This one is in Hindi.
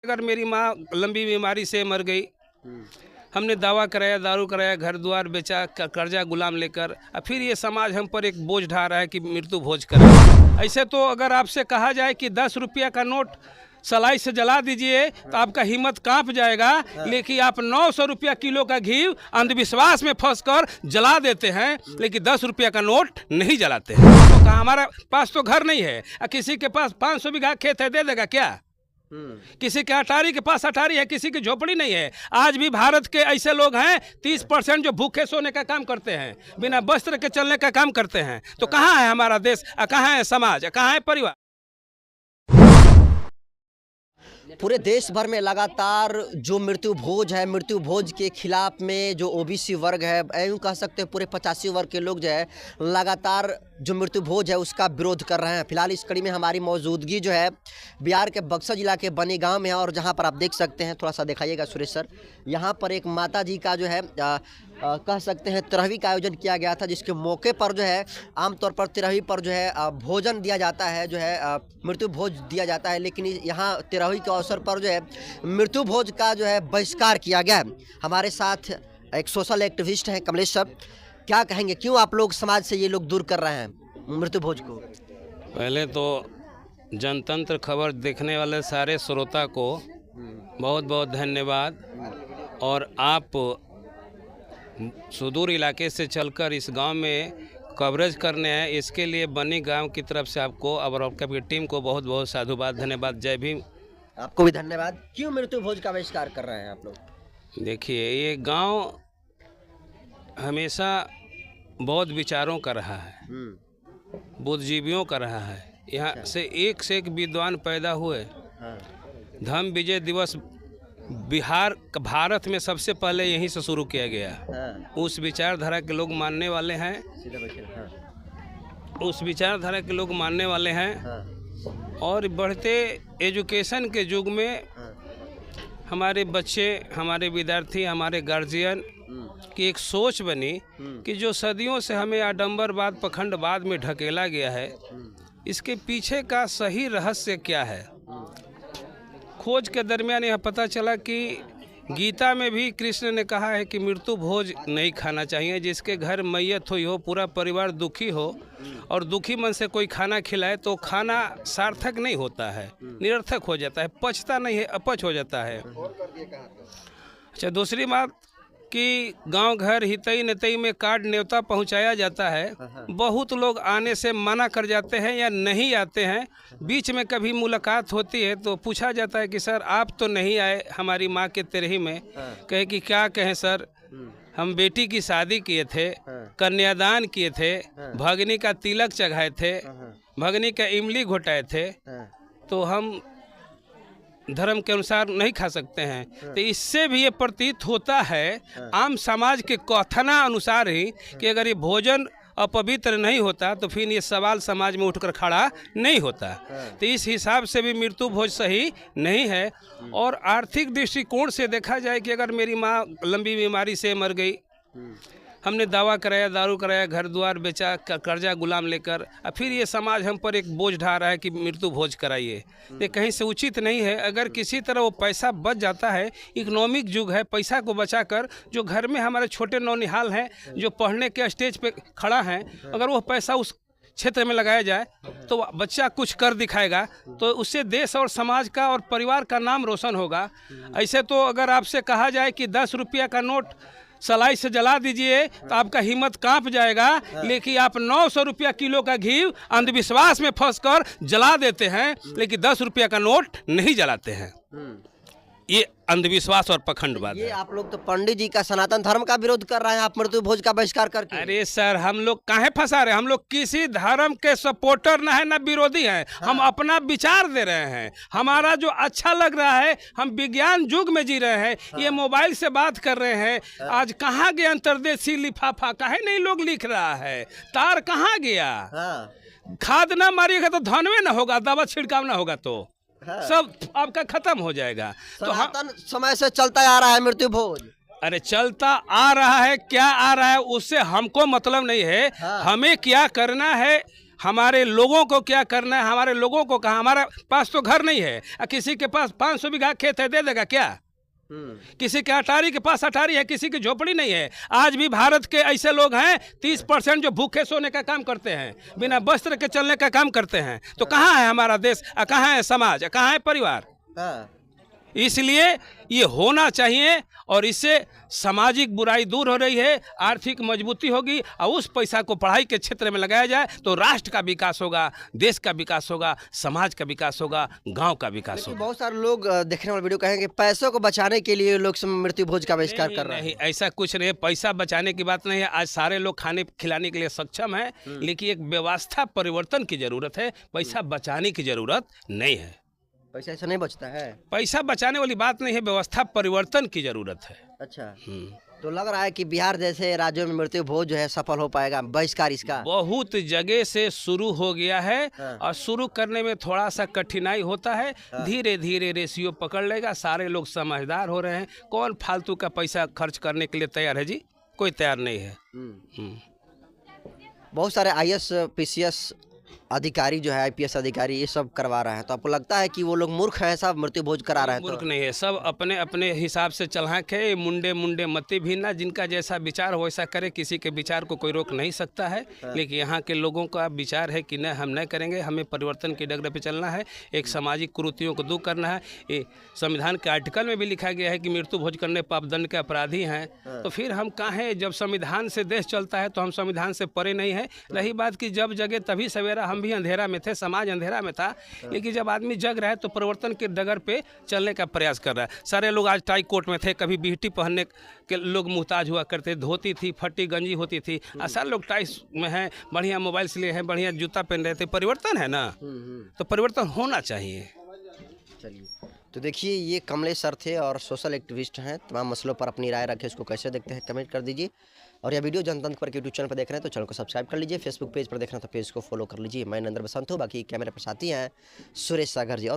अगर मेरी माँ लंबी बीमारी से मर गई, हमने दावा कराया, दारू कराया, घर द्वार बेचा, कर्जा गुलाम लेकर, और फिर ये समाज हम पर एक बोझ ढा रहा है कि मृत्यु भोज करें। ऐसे तो अगर आपसे कहा जाए कि 10 रुपया का नोट सलाई से जला दीजिए तो आपका हिम्मत कांप जाएगा, लेकिन आप 900 रुपया किलो का घी अंधविश्वास में फंसकर जला देते हैं, लेकिन 10 रुपया का नोट नहीं जलाते हैं। तो हमारा पास तो घर नहीं है, किसी के पास 500 बीघा खेत है, दे देगा क्या? किसी के अटारी के पास अटारी है, किसी की झोपड़ी नहीं है। आज भी भारत के ऐसे लोग हैं 30% जो भूखे सोने का काम करते हैं, बिना वस्त्र के चलने का काम करते हैं। तो कहाँ है हमारा देश, कहाँ है समाज, कहाँ है परिवार? पूरे देश भर में लगातार जो मृत्यु भोज है, मृत्यु भोज के खिलाफ में जो ओबीसी वर्ग है, यूँ कह सकते हैं पूरे 85 वर्ग के लोग जो है लगातार जो मृत्यु भोज है उसका विरोध कर रहे हैं। फिलहाल इस कड़ी में हमारी मौजूदगी जो है बिहार के बक्सर जिला के बनी गांव में है, और जहां पर आप देख सकते हैं, थोड़ा सा दिखाइएगा सुरेश सर, यहाँ पर एक माता जी का जो है कह सकते हैं तिरहवीं का आयोजन किया गया था, जिसके मौके पर जो है आमतौर पर तिरहवीं पर जो है भोजन दिया जाता है, जो है मृत्यु भोज दिया जाता है, लेकिन यहाँ तिरहवीं के अवसर पर जो है मृत्यु भोज का जो है बहिष्कार किया गया है। हमारे साथ एक सोशल एक्टिविस्ट हैं कमलेश सर, क्या कहेंगे, क्यों आप लोग समाज से ये लोग दूर कर रहे हैं मृत्यु भोज को? पहले तो जनतंत्र खबर देखने वाले सारे श्रोता को बहुत बहुत धन्यवाद, और आप सुदूर इलाके से चलकर इस गांव में कवरेज करने हैं, इसके लिए बनी गांव की तरफ से आपको और आपकी टीम को बहुत बहुत साधुवाद, धन्यवाद, जय भीम। आपको भी धन्यवाद। क्यों मृत्यु भोज का बहिष्कार कर रहे हैं आप लोग? देखिए, ये गांव हमेशा बौद्ध विचारों का रहा है, बुद्धिजीवियों का रहा है। यहाँ से एक विद्वान पैदा हुए। धम्म विजय दिवस भारत में सबसे पहले यहीं से शुरू किया गया। उस विचारधारा के लोग मानने वाले हैं, उस विचारधारा के लोग मानने वाले हैं। और बढ़ते एजुकेशन के युग में हमारे बच्चे, हमारे विद्यार्थी, हमारे गार्जियन की एक सोच बनी कि जो सदियों से हमें आडंबरवाद, पखंडवाद में ढकेला गया है, इसके पीछे का सही रहस्य क्या है। खोज के दरमियान यह पता चला कि गीता में भी कृष्ण ने कहा है कि मृत्यु भोज नहीं खाना चाहिए। जिसके घर मैयत हुई हो, पूरा परिवार दुखी हो और दुखी मन से कोई खाना खिलाए तो खाना सार्थक नहीं होता है, निरर्थक हो जाता है, पचता नहीं है, अपच हो जाता है। अच्छा, दूसरी बात कि गांव घर हितई नतई में कार्ड न्योता पहुंचाया जाता है, बहुत लोग आने से मना कर जाते हैं या नहीं आते हैं। बीच में कभी मुलाकात होती है तो पूछा जाता है कि सर आप तो नहीं आए हमारी माँ के तिरही में। कहे कि क्या कहें सर, हम बेटी की शादी किए थे, कन्यादान किए थे, भगनी का तिलक चढ़ाए थे, भगनी का इमली घोटाए थे, तो हम धर्म के अनुसार नहीं खा सकते हैं। तो इससे भी ये प्रतीत होता है आम समाज के कथना अनुसार ही कि अगर ये भोजन अपवित्र नहीं होता तो फिर ये सवाल समाज में उठकर खड़ा नहीं होता। तो इस हिसाब से भी मृत्यु भोज सही नहीं है। और आर्थिक दृष्टिकोण से देखा जाए कि अगर मेरी माँ लंबी बीमारी से मर गई, हमने दावा कराया, दारू कराया, घर द्वार बेचा, कर्जा गुलाम लेकर, और फिर ये समाज हम पर एक बोझ ढा रहा है कि मृत्यु भोज कराइए। ये कहीं से उचित नहीं है। अगर किसी तरह वो पैसा बच जाता है, इकोनॉमिक युग है, पैसा को बचाकर जो घर में हमारे छोटे नौनिहाल हैं जो पढ़ने के स्टेज पे खड़ा हैं, अगर वो पैसा उस क्षेत्र में लगाया जाए तो बच्चा कुछ कर दिखाएगा, तो उससे देश और समाज का और परिवार का नाम रोशन होगा। ऐसे तो अगर आपसे कहा जाए कि 10 रुपया का नोट सलाई से जला दीजिए तो आपका हिम्मत कांप जाएगा, लेकिन आप 900 रुपया किलो का घी अंधविश्वास में फंसकर जला देते हैं, लेकिन 10 रुपया का नोट नहीं जलाते हैं। ये अंधविश्वास और पखंडवाद है। ये आप लोग तो पंडित जी का, सनातन धर्म का विरोध कर रहे हैं, आप मृत्यु भोज का बहिष्कार करके। अरे सर, हम लोग काहे फंसा रहे हैं? हम लोग किसी धर्म के सपोर्टर ना है ना विरोधी हैं। हम अपना विचार दे रहे हैं, हमारा जो अच्छा लग रहा है। हम विज्ञान युग में जी रहे हैं। ये मोबाइल से बात कर रहे हैं। आज कहाँ गया अंतर्देशीय लिफाफा, काहे नहीं लोग लिख रहा है? तार कहाँ गया? खाद ना मारिएगा तो धनवे ना होगा, दवा छिड़काव ना होगा तो सब आपका खत्म हो जाएगा। तो सनातन समय से चलता आ रहा है मृत्यु भोज। अरे चलता आ रहा है, क्या आ रहा है उससे हमको मतलब नहीं है। हमें क्या करना है, हमारे लोगों को क्या करना है, हमारे लोगों को कहा, हमारे पास तो घर नहीं है, किसी के पास 500 बीघा खेत है, दे देगा क्या? किसी के अटारी के पास अटारी है, किसी की झोपड़ी नहीं है। आज भी भारत के ऐसे लोग हैं 30% जो भूखे सोने का काम करते हैं, बिना वस्त्र के चलने का काम करते हैं। तो कहाँ है हमारा देश, कहाँ है समाज, कहाँ है परिवार? इसलिए ये होना चाहिए और इससे सामाजिक बुराई दूर हो रही है, आर्थिक मजबूती होगी और उस पैसा को पढ़ाई के क्षेत्र में लगाया जाए तो राष्ट्र का विकास होगा, देश का विकास होगा, समाज का विकास होगा, गांव का विकास होगा। बहुत सारे लोग देखने वाले वीडियो कहेंगे पैसों को बचाने के लिए लोग मृत्यु भोज का बहिष्कार कर रहे हैं। नहीं, ऐसा कुछ नहीं है। पैसा बचाने की बात नहीं है। आज सारे लोग खाने खिलाने के लिए सक्षम है, लेकिन एक व्यवस्था परिवर्तन की जरूरत है, पैसा बचाने की जरूरत नहीं है। पैसा ऐसा नहीं बचता है, पैसा बचाने वाली बात नहीं है, व्यवस्था परिवर्तन की जरूरत है। अच्छा, तो लग रहा है कि बिहार जैसे राज्यों में मृत्यु भोज जो है सफल हो पाएगा बहिष्कार इसका? बहुत जगह से शुरू हो गया है और शुरू करने में थोड़ा सा कठिनाई होता है, धीरे धीरे रेशियो पकड़ लेगा। सारे लोग समझदार हो रहे हैं। कौन फालतू का पैसा खर्च करने के लिए तैयार है जी? कोई तैयार नहीं है। बहुत सारे IAS PCS अधिकारी जो है, IPS अधिकारी, ये सब करवा रहे हैं, तो आपको लगता है कि वो लोग मूर्ख हैं, सब मृत्यु भोज करा रहे हैं? मूर्ख नहीं है, सब अपने अपने हिसाब से चलाक है। मुंडे मती भी ना, जिनका जैसा विचार हो वैसा करे, किसी के विचार को कोई रोक नहीं सकता है। लेकिन यहाँ के लोगों का विचार है कि नहीं, हम नहीं करेंगे, हमें परिवर्तन की डगर पे चलना है, एक सामाजिक कुरीतियों को दूर करना है। ये संविधान के आर्टिकल में भी लिखा गया है कि मृत्यु भोज करने पापदंड के अपराधी हैं। तो फिर हम कहें, जब संविधान से देश चलता है तो हम संविधान से परे नहीं है। रही बात कि जब जगे तभी सवेरा, हम भी अंधेरा में थे, समाज अंधेरा में था, लेकिन जब आदमी जग रहा है तो परिवर्तन के डगर पे चलने का प्रयास कर रहा है। सारे लोग आज टाई कोट में थे, कभी बीहटी पहनने के लोग मुहताज हुआ करते, धोती थी, फटी गंजी होती थी, सारे लोग टाई में हैं, बढ़िया मोबाइल से लिए हैं, बढ़िया जूता पहन रहे थे। परिवर्तन है ना, तो परिवर्तन होना चाहिए। चलिए, तो देखिए, ये कमलेश सर थे और सोशल एक्टिविस्ट हैं। तमाम मसलों पर अपनी राय रखें, उसको कैसे देखते हैं कमेंट कर दीजिए। और यह वीडियो जनतंत्र पर यूट्यूब चैनल पर देख रहे हैं तो चैनल को सब्सक्राइब कर लीजिए, फेसबुक पेज पर देख रहे हैं तो पेज को फॉलो कर लीजिए। मैं नरेंद्र बसंत हूँ, बाकी कैमरे पर साथी हैं सुरेश सागर जी। और